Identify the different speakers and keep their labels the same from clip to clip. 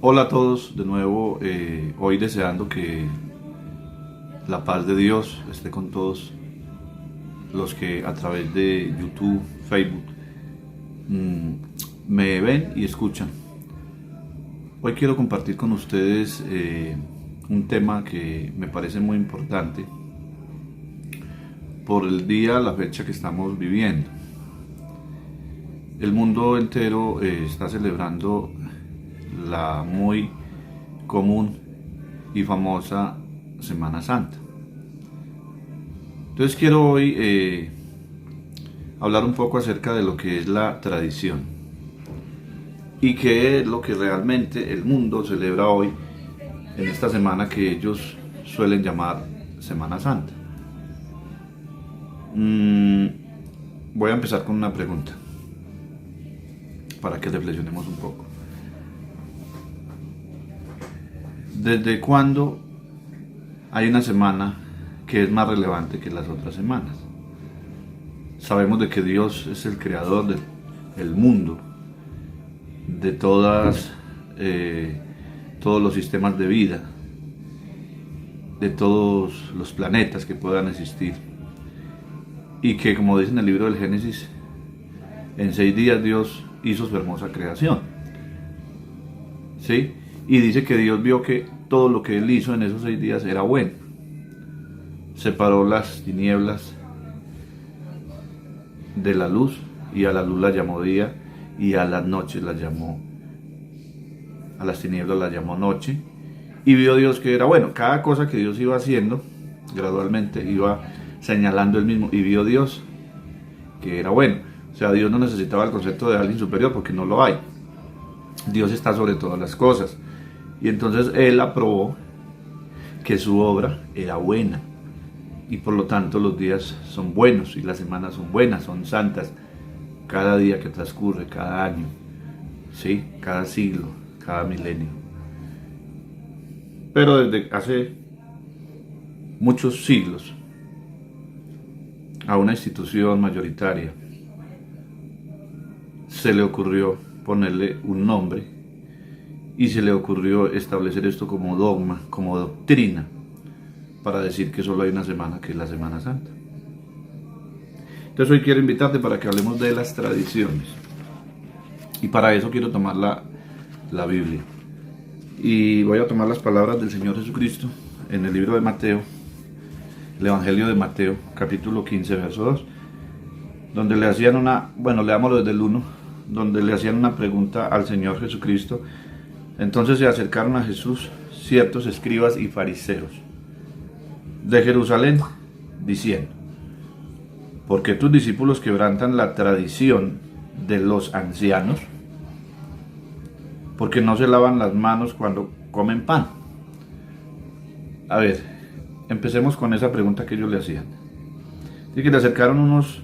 Speaker 1: Hola a todos de nuevo, hoy deseando que la paz de Dios esté con todos los que a través de YouTube, Facebook me ven y escuchan. Hoy quiero compartir con ustedes un tema que me parece muy importante por el día, la fecha que estamos viviendo. El mundo entero está celebrando la muy común y famosa Semana Santa. Entonces quiero hoy hablar un poco acerca de lo que es la tradición y qué es lo que realmente el mundo celebra hoy en esta semana que ellos suelen llamar Semana Santa. Voy a empezar con una pregunta para que reflexionemos un poco. ¿Desde cuándo hay una semana que es más relevante que las otras semanas? Sabemos de que Dios es el creador del mundo, de todos los sistemas de vida, de todos los planetas que puedan existir, y que, como dice en el libro del Génesis, en 6 días Dios hizo su hermosa creación, ¿sí? Y dice que Dios vio que todo lo que Él hizo en esos 6 días era bueno. Separó las tinieblas de la luz, y a la luz la llamó día, y a las noches la llamó, a las tinieblas la llamó noche. Y vio Dios que era bueno. Cada cosa que Dios iba haciendo, gradualmente iba señalando Él mismo, y vio Dios que era bueno. O sea, Dios no necesitaba el concepto de alguien superior, porque no lo hay. Dios está sobre todas las cosas. Y entonces Él aprobó que su obra era buena. Y por lo tanto los días son buenos y las semanas son buenas, son santas. Cada día que transcurre, cada año, ¿sí? Cada siglo, cada milenio. Pero desde hace muchos siglos, a una institución mayoritaria se le ocurrió ponerle un nombre, y se le ocurrió establecer esto como dogma, como doctrina, para decir que solo hay una semana, que es la Semana Santa. Entonces hoy quiero invitarte para que hablemos de las tradiciones, y para eso quiero tomar la Biblia, y voy a tomar las palabras del Señor Jesucristo en el libro de Mateo, el Evangelio de Mateo, capítulo 15, verso 2, donde le hacían leámoslo desde el 1, donde le hacían una pregunta al Señor Jesucristo. Entonces se acercaron a Jesús ciertos escribas y fariseos de Jerusalén, diciendo: ¿por qué tus discípulos quebrantan la tradición de los ancianos? Porque no se lavan las manos cuando comen pan. A ver, empecemos con esa pregunta que ellos le hacían. Dice que le acercaron unos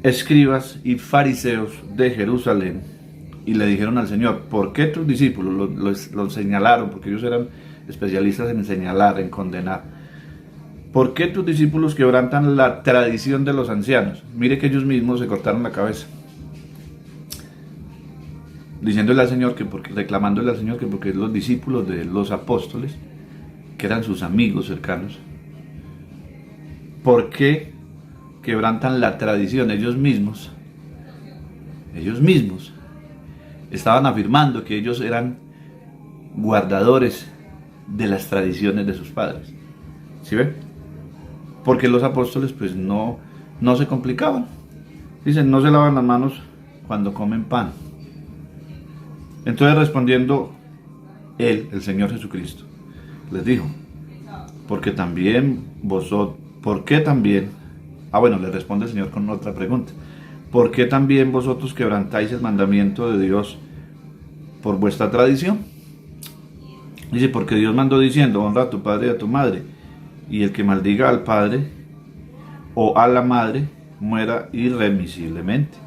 Speaker 1: escribas y fariseos de Jerusalén y le dijeron al Señor: ¿por qué tus discípulos? Los señalaron, porque ellos eran especialistas en señalar, en condenar. ¿Por qué tus discípulos quebrantan la tradición de los ancianos? Mire que ellos mismos se cortaron la cabeza, diciéndole al Señor reclamándole al Señor que porque los discípulos de los apóstoles, que eran sus amigos cercanos, ¿por qué quebrantan la tradición? Ellos mismos estaban afirmando que ellos eran guardadores de las tradiciones de sus padres. ¿Sí ven? Porque los apóstoles pues no se complicaban. Dicen: no se lavan las manos cuando comen pan. Entonces, respondiendo Él, el Señor Jesucristo, les dijo: ¿por qué también? Le responde el Señor con otra pregunta: ¿por qué también vosotros quebrantáis el mandamiento de Dios por vuestra tradición? Dice: porque Dios mandó diciendo: honra a tu padre y a tu madre, y el que maldiga al padre o a la madre muera irremisiblemente.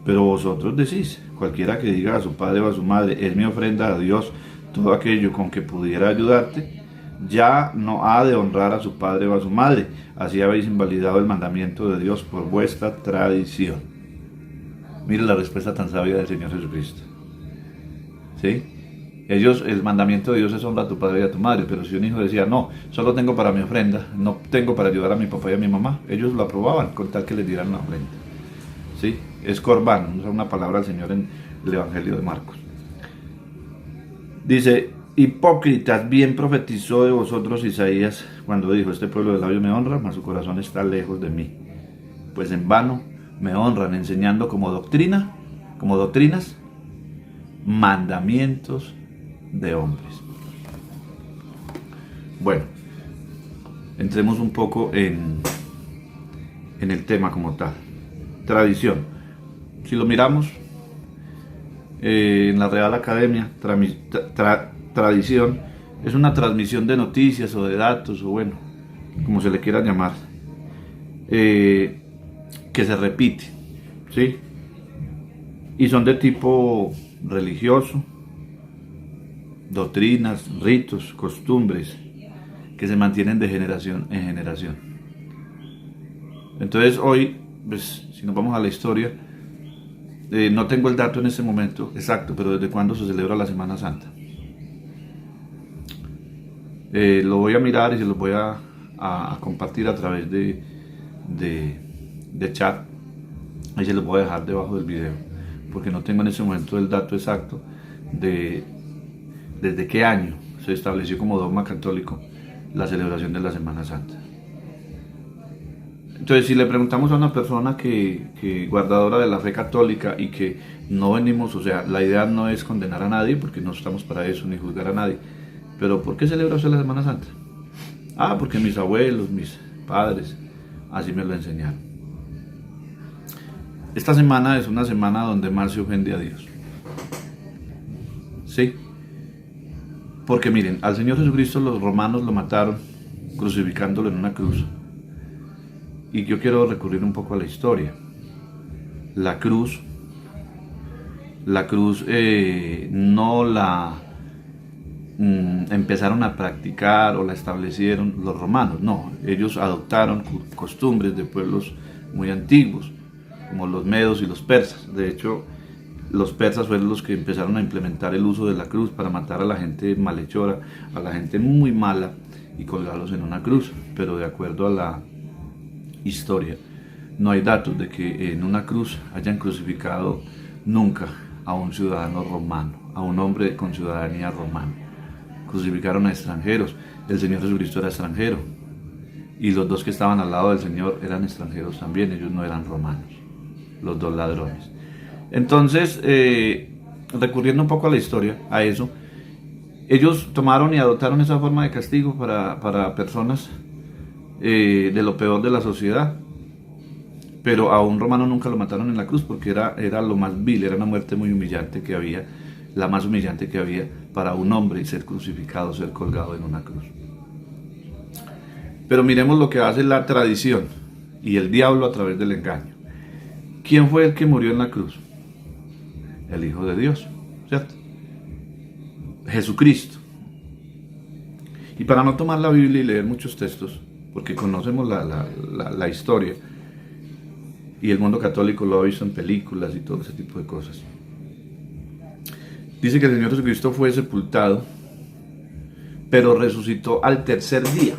Speaker 1: Pero vosotros decís: cualquiera que diga a su padre o a su madre, es mi ofrenda a Dios, todo aquello con que pudiera ayudarte, ya no ha de honrar a su padre o a su madre. Así habéis invalidado el mandamiento de Dios por vuestra tradición. Mire la respuesta tan sabia del Señor Jesucristo. ¿sí? El mandamiento de Dios es honra a tu padre y a tu madre, pero si un hijo decía, no, solo tengo para mi ofrenda, no tengo para ayudar a mi papá y a mi mamá, ellos lo aprobaban con tal que les dieran la ofrenda, ¿sí? Es corbán, usa una palabra del Señor en el Evangelio de Marcos. Dice, hipócritas, bien profetizó de vosotros Isaías cuando dijo, este pueblo de labios me honra, mas su corazón está lejos de mí. Pues en vano me honran enseñando como doctrinas, mandamientos de hombres. Bueno, entremos un poco en el tema como tal. Tradición. Si lo miramos en la Real Academia, tradición es una transmisión de noticias o de datos, o bueno, como se le quiera llamar, que se repite, ¿sí? Y son de tipo religioso, doctrinas, ritos, costumbres, que se mantienen de generación en generación. Entonces hoy, pues, si nos vamos a la historia, no tengo el dato en este momento exacto, pero desde cuándo se celebra la Semana Santa. Lo voy a mirar y se los voy a compartir a través de chat. Ahí se los voy a dejar debajo del video, porque no tengo en ese momento el dato exacto de desde qué año se estableció como dogma católico la celebración de la Semana Santa. Entonces, si le preguntamos a una persona que guardadora de la fe católica y que no venimos, o sea, la idea no es condenar a nadie, porque no estamos para eso, ni juzgar a nadie, pero ¿por qué celebra usted la Semana Santa? Ah, porque mis abuelos, mis padres, así me lo enseñaron. Esta semana es una semana donde más se ofende a Dios. ¿Sí? Porque miren, al Señor Jesucristo los romanos lo mataron crucificándolo en una cruz. Y yo quiero recurrir un poco a la historia. La cruz no la empezaron a practicar o la establecieron los romanos, no, ellos adoptaron costumbres de pueblos muy antiguos, como los medos y los persas. De hecho, los persas fueron los que empezaron a implementar el uso de la cruz para matar a la gente malhechora, a la gente muy mala, y colgarlos en una cruz. Pero de acuerdo a la historia, no hay datos de que en una cruz hayan crucificado nunca a un ciudadano romano, a un hombre con ciudadanía romana. Crucificaron a extranjeros. El Señor Jesucristo era extranjero, y los dos que estaban al lado del Señor eran extranjeros también, ellos no eran romanos, los dos ladrones. Entonces, recurriendo un poco a la historia, a eso, ellos tomaron y adoptaron esa forma de castigo para personas de lo peor de la sociedad. Pero a un romano nunca lo mataron en la cruz, porque era lo más vil, era una muerte muy humillante que había, la más humillante que había para un hombre, ser crucificado, ser colgado en una cruz. Pero miremos lo que hace la tradición y el diablo a través del engaño. ¿Quién fue el que murió en la cruz? El Hijo de Dios, ¿cierto? Jesucristo. Y para no tomar la Biblia y leer muchos textos, porque conocemos la historia, y el mundo católico lo ha visto en películas y todo ese tipo de cosas. Dice que el Señor Jesucristo fue sepultado, pero resucitó al tercer día.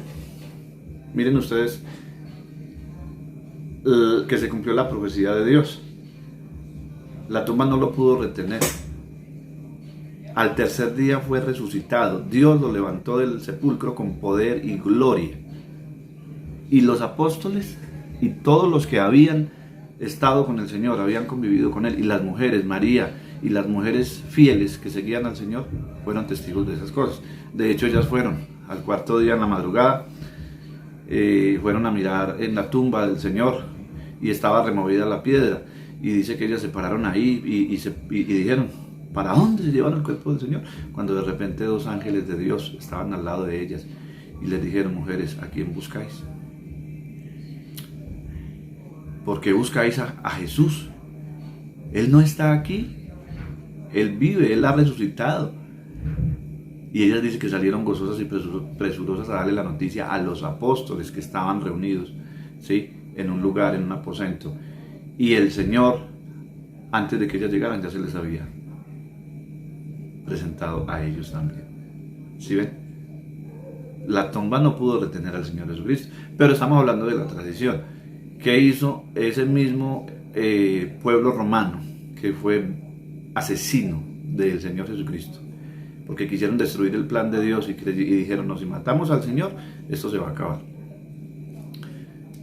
Speaker 1: Miren ustedes que se cumplió la profecía de Dios. La tumba no lo pudo retener. Al tercer día fue resucitado. Dios lo levantó del sepulcro con poder y gloria. Y los apóstoles y todos los que habían estado con el Señor, habían convivido con Él, y las mujeres, María y las mujeres fieles que seguían al Señor, fueron testigos de esas cosas. De hecho, ellas fueron al cuarto día en la madrugada, fueron a mirar en la tumba del Señor y estaba removida la piedra, y dice que ellas se pararon ahí y dijeron: ¿para dónde se llevaron el cuerpo del Señor? Cuando de repente dos ángeles de Dios estaban al lado de ellas y les dijeron: mujeres, ¿a quién buscáis? ¿Por qué buscáis a Jesús? Él no está aquí, Él vive, Él ha resucitado. Y ellas dicen que salieron gozosas y presurosas a darle la noticia a los apóstoles que estaban reunidos, ¿sí?, en un lugar, en un aposento. Y el Señor, antes de que ellas llegaran, ya se les había presentado a ellos también. ¿Sí ven? La tumba no pudo retener al Señor Jesucristo, pero estamos hablando de la tradición. ¿Qué hizo ese mismo pueblo romano que fue asesino del Señor Jesucristo? Porque quisieron destruir el plan de Dios y dijeron, no, si matamos al Señor, esto se va a acabar.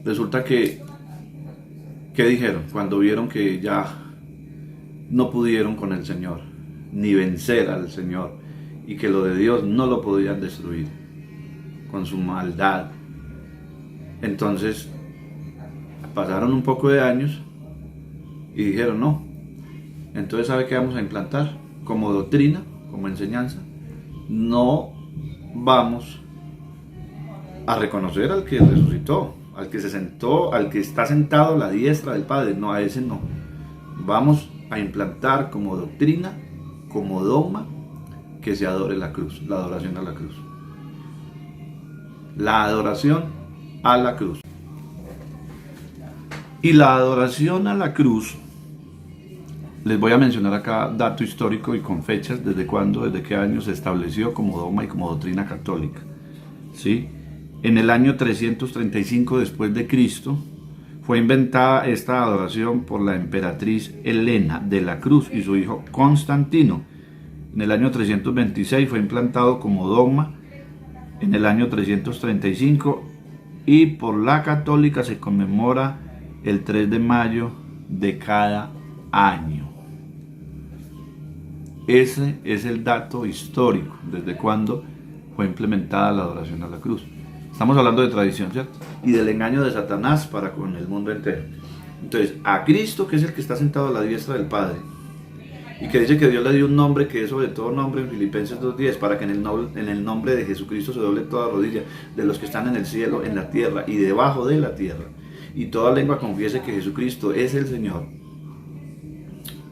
Speaker 1: Resulta que, ¿qué dijeron? Cuando vieron que ya no pudieron con el Señor, ni vencer al Señor, y que lo de Dios no lo podían destruir con su maldad. Entonces, pasaron un poco de años y dijeron, no, entonces ¿sabe qué vamos a implantar? Como doctrina, como enseñanza, no vamos a reconocer al que resucitó, al que se sentó, al que está sentado a la diestra del Padre. No, a ese no. Vamos a implantar como doctrina, como dogma, que se adore la cruz, la adoración a la cruz. La adoración a la cruz. Y la adoración a la cruz, les voy a mencionar acá dato histórico y con fechas, desde cuándo, desde qué año se estableció como dogma y como doctrina católica. ¿Sí? En el año 335 después de Cristo fue inventada esta adoración por la emperatriz Helena de la Cruz y su hijo Constantino. En el año 326 fue implantado como dogma. En el año 335 y por la católica se conmemora el 3 de mayo de cada año. Ese es el dato histórico, desde cuándo fue implementada la adoración a la cruz. Estamos hablando de tradición, ¿cierto? Y del engaño de Satanás para con el mundo entero. Entonces, a Cristo, que es el que está sentado a la diestra del Padre, y que dice que Dios le dio un nombre que es sobre todo nombre en Filipenses 2:10, para que en el nombre de Jesucristo se doble toda rodilla de los que están en el cielo, en la tierra y debajo de la tierra, y toda lengua confiese que Jesucristo es el Señor.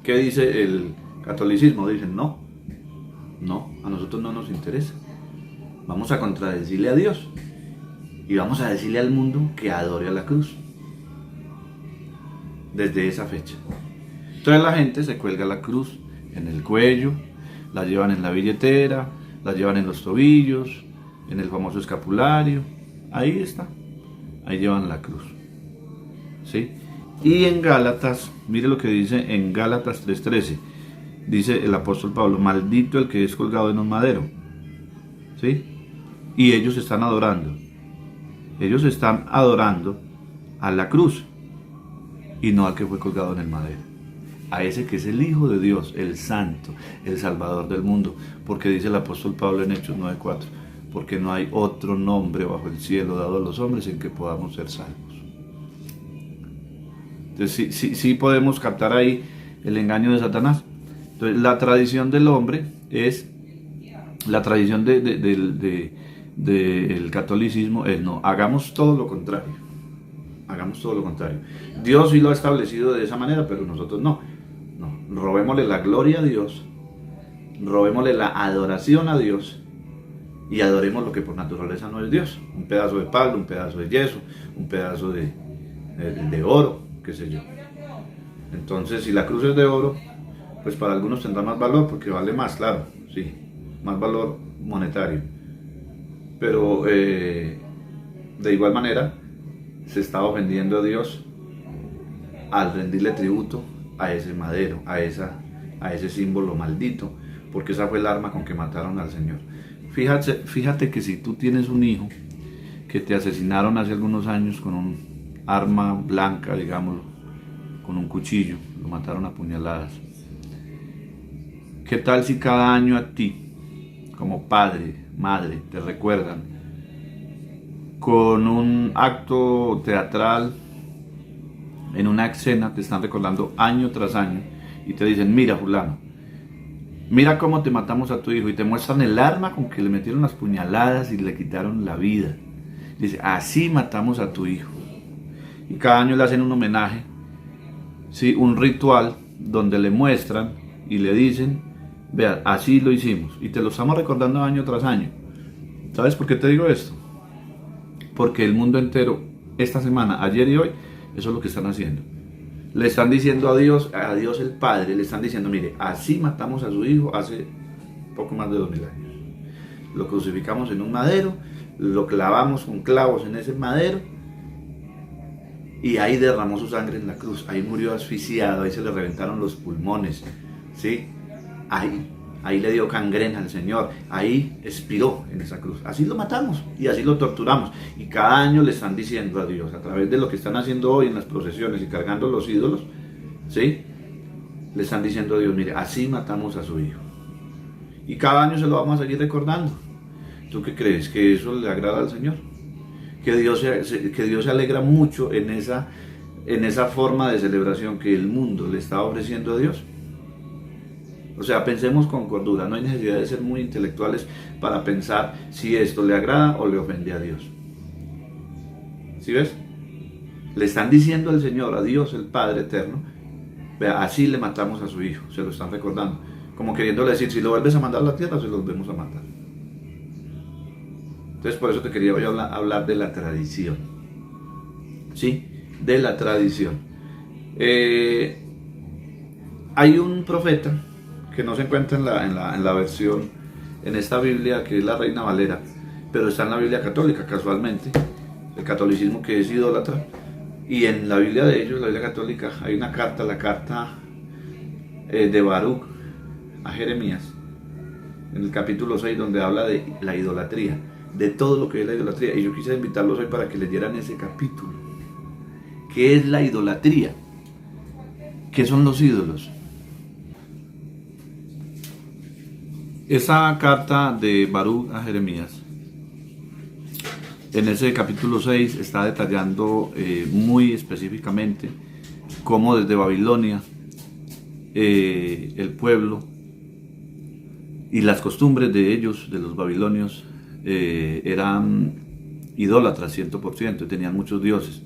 Speaker 1: ¿Qué dice el catolicismo? Dicen, no, a nosotros no nos interesa. Vamos a contradecirle a Dios y vamos a decirle al mundo que adore a la cruz. Desde esa fecha. Entonces la gente se cuelga la cruz en el cuello, la llevan en la billetera, la llevan en los tobillos, en el famoso escapulario. Ahí está, ahí llevan la cruz. ¿Sí? Y en Gálatas, mire lo que dice en Gálatas 3:13. Dice el apóstol Pablo, maldito el que es colgado en un madero. ¿Sí? Y ellos están adorando. Ellos están adorando a la cruz y no al que fue colgado en el madero. A ese que es el Hijo de Dios, el Santo, el Salvador del mundo. Porque dice el apóstol Pablo en Hechos 9:4, porque no hay otro nombre bajo el cielo dado a los hombres en que podamos ser salvos. Entonces sí podemos captar ahí el engaño de Satanás. Entonces la tradición del hombre es, la tradición del catolicismo es no, hagamos todo lo contrario. Hagamos todo lo contrario. Dios sí lo ha establecido de esa manera, pero nosotros no. Robémosle la gloria a Dios, robémosle la adoración a Dios y adoremos lo que por naturaleza no es Dios. Un pedazo de palo, un pedazo de yeso, un pedazo de oro, qué sé yo. Entonces, si la cruz es de oro, pues para algunos tendrá más valor porque vale más, claro, sí, más valor monetario. Pero de igual manera se está ofendiendo a Dios al rendirle tributo a ese madero, a ese símbolo maldito, porque esa fue el arma con que mataron al Señor. Fíjate que si tú tienes un hijo que te asesinaron hace algunos años con un arma blanca, digámoslo, con un cuchillo, lo mataron a puñaladas. ¿Qué tal si cada año a ti, como padre, madre, te recuerdan con un acto teatral, en una escena te están recordando año tras año y te dicen, mira fulano, mira cómo te matamos a tu hijo, y te muestran el arma con que le metieron las puñaladas y le quitaron la vida? Dice, así matamos a tu hijo. Y cada año le hacen un homenaje, ¿sí? Un ritual donde le muestran y le dicen, vea, así lo hicimos, y te lo estamos recordando año tras año. ¿Sabes por qué te digo esto? Porque el mundo entero, esta semana, ayer y hoy, eso es lo que están haciendo. Le están diciendo a Dios el Padre, le están diciendo, mire, así matamos a su hijo hace poco más de 2000 años. Lo crucificamos en un madero, lo clavamos con clavos en ese madero y ahí derramó su sangre en la cruz. Ahí murió asfixiado, ahí se le reventaron los pulmones, ¿sí? Ahí le dio gangrena al Señor, ahí expiró en esa cruz. Así lo matamos y así lo torturamos. Y cada año le están diciendo a Dios, a través de lo que están haciendo hoy en las procesiones y cargando los ídolos, ¿sí? Le están diciendo a Dios, mire, así matamos a su hijo. Y cada año se lo vamos a seguir recordando. ¿Tú qué crees? ¿Que eso le agrada al Señor? Que Dios se alegra mucho en esa forma de celebración que el mundo le está ofreciendo a Dios. O sea, pensemos con cordura, no hay necesidad de ser muy intelectuales para pensar si esto le agrada o le ofende a Dios. ¿Sí ves? Le están diciendo al Señor, a Dios el Padre Eterno, vea, así le matamos a su hijo, se lo están recordando, como queriéndole decir, si lo vuelves a mandar a la tierra, se lo volvemos a matar. Entonces por eso te quería hoy hablar de la tradición, ¿sí? De la tradición. Hay un profeta que no se encuentra en la versión, en esta Biblia que es la Reina Valera, pero está en la Biblia católica casualmente, el catolicismo que es idólatra, y en la Biblia de ellos, la Biblia católica, hay una carta, la carta de Baruch a Jeremías, en el capítulo 6, donde habla de la idolatría, de todo lo que es la idolatría, y yo quise invitarlos hoy para que leyeran ese capítulo. ¿Qué es la idolatría? ¿Qué son los ídolos? Esa carta de Baruch a Jeremías, en ese capítulo 6 está detallando muy específicamente cómo desde Babilonia el pueblo y las costumbres de ellos, de los babilonios, eran idólatras 100%, tenían muchos dioses.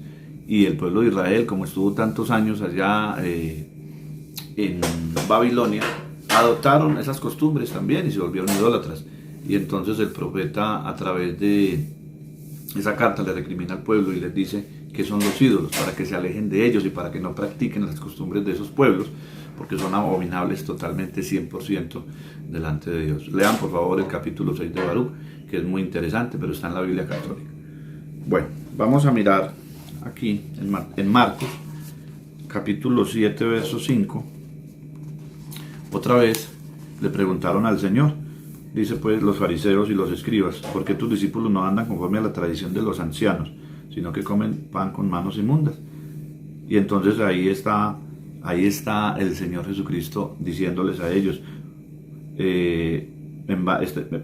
Speaker 1: Y el pueblo de Israel, como estuvo tantos años allá en Babilonia, adoptaron esas costumbres también y se volvieron idólatras. Y entonces el profeta, a través de esa carta, le recrimina al pueblo y les dice que son los ídolos, para que se alejen de ellos y para que no practiquen las costumbres de esos pueblos, porque son abominables totalmente 100% delante de Dios. Lean por favor el capítulo 6 de Baruch, que es muy interesante, pero está en la Biblia católica. Bueno, vamos a mirar aquí en Marcos, capítulo 7, verso 5. Otra vez le preguntaron al Señor, dice pues los fariseos y los escribas, ¿por qué tus discípulos no andan conforme a la tradición de los ancianos, sino que comen pan con manos inmundas? Y entonces ahí está el Señor Jesucristo diciéndoles a ellos,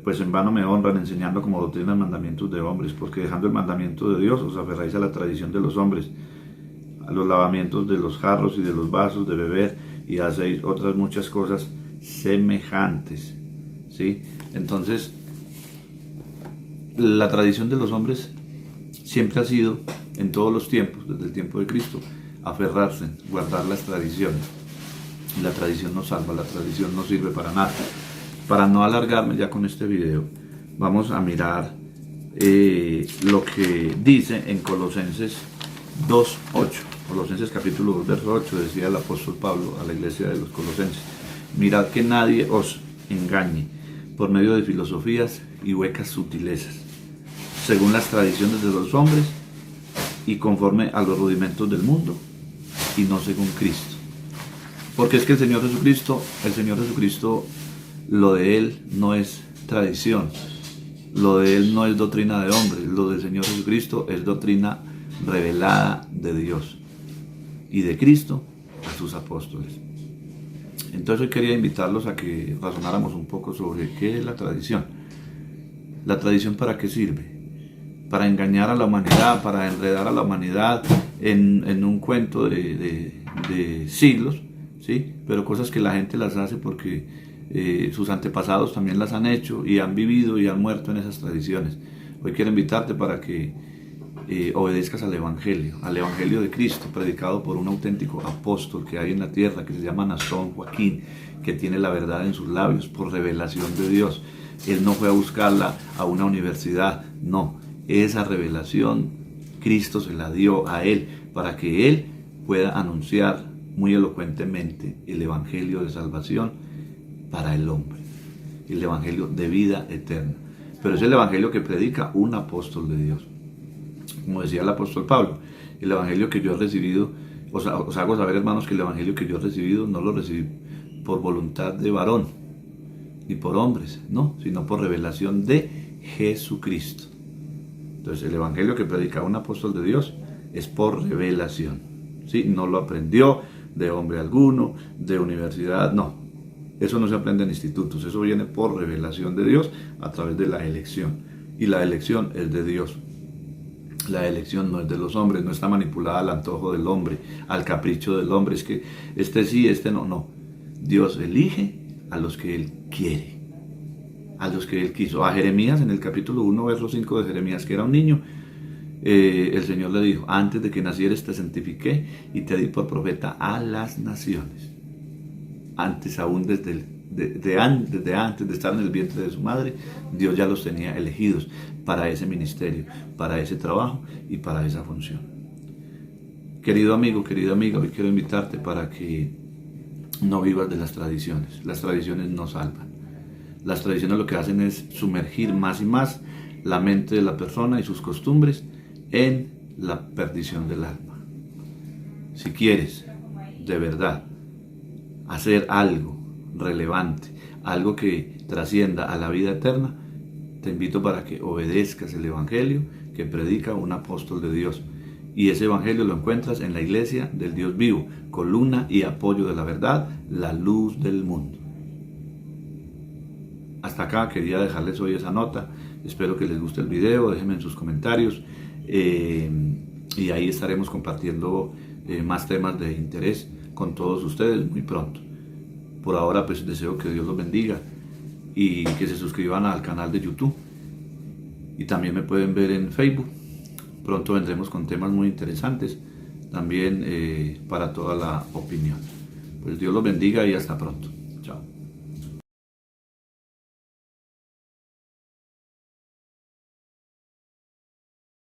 Speaker 1: pues en vano me honran enseñando como doctrina mandamientos de hombres, porque dejando el mandamiento de Dios os aferráis a la tradición de los hombres, a los lavamientos de los jarros y de los vasos de beber, y hacéis otras muchas cosas semejantes, ¿sí? Entonces, la tradición de los hombres siempre ha sido, en todos los tiempos, desde el tiempo de Cristo, aferrarse, guardar las tradiciones. La tradición no salva, la tradición no sirve para nada. Para no alargarme ya con este video, vamos a mirar lo que dice en Colosenses 2:8. Colosenses capítulo 2, verso 8, decía el apóstol Pablo a la iglesia de los colosenses: mirad que nadie os engañe por medio de filosofías y huecas sutilezas, según las tradiciones de los hombres y conforme a los rudimentos del mundo, y no según Cristo. Porque es que el Señor Jesucristo, lo de Él no es tradición, lo de Él no es doctrina de hombres, lo del Señor Jesucristo es doctrina revelada de Dios y de Cristo a sus apóstoles. Entonces hoy quería invitarlos a que razonáramos un poco sobre qué es la tradición. ¿La tradición para qué sirve? Para engañar a la humanidad, para enredar a la humanidad en un cuento de siglos, ¿sí? Pero cosas que la gente las hace porque sus antepasados también las han hecho y han vivido y han muerto en esas tradiciones. Hoy quiero invitarte para que obedezcas al Evangelio de Cristo, predicado por un auténtico apóstol que hay en la tierra, que se llama Naasón Joaquín, que tiene la verdad en sus labios por revelación de Dios. Él no fue a buscarla a una universidad, no. Esa revelación Cristo se la dio a él para que él pueda anunciar muy elocuentemente el Evangelio de salvación para el hombre. el evangelio de vida eterna. Pero es el evangelio que predica un apóstol de Dios. Como decía el apóstol Pablo, el evangelio que yo he recibido, os hago saber, hermanos, que el evangelio que yo he recibido no lo recibí por voluntad de varón, ni por hombres, no, sino por revelación de Jesucristo. Entonces, el evangelio que predica un apóstol de Dios es por revelación, ¿sí? No lo aprendió de hombre alguno, de universidad, no. Eso no se aprende en institutos, eso viene por revelación de Dios a través de la elección. Y la elección es de Dios. La elección no es de los hombres, no está manipulada al antojo del hombre, al capricho del hombre. Es que este sí, este no, no. Dios elige a los que Él quiere, a los que Él quiso. A Jeremías, en el capítulo 1, verso 5 de Jeremías, que era un niño, el Señor le dijo: antes de que nacieres te santifiqué y te di por profeta a las naciones. Antes aún desde antes de estar en el vientre de su madre, Dios ya los tenía elegidos para ese ministerio, para ese trabajo y para esa función. Querido amigo, querida amiga, hoy quiero invitarte para que no vivas de las tradiciones. Las tradiciones no salvan. Las tradiciones lo que hacen es sumergir más y más la mente de la persona y sus costumbres en la perdición del alma. Si quieres de verdad hacer algo relevante, algo que trascienda a la vida eterna, te invito para que obedezcas el evangelio que predica un apóstol de Dios. Y ese evangelio lo encuentras en la iglesia del Dios vivo, columna y apoyo de la verdad, la luz del mundo. Hasta acá quería dejarles hoy esa nota. Espero que les guste el video, déjenme en sus comentarios y ahí estaremos compartiendo más temas de interés con todos ustedes muy pronto. Por ahora pues deseo que Dios los bendiga y que se suscriban al canal de YouTube, y también me pueden ver en Facebook. Pronto vendremos con temas muy interesantes también para toda la opinión. Pues Dios los bendiga y hasta pronto.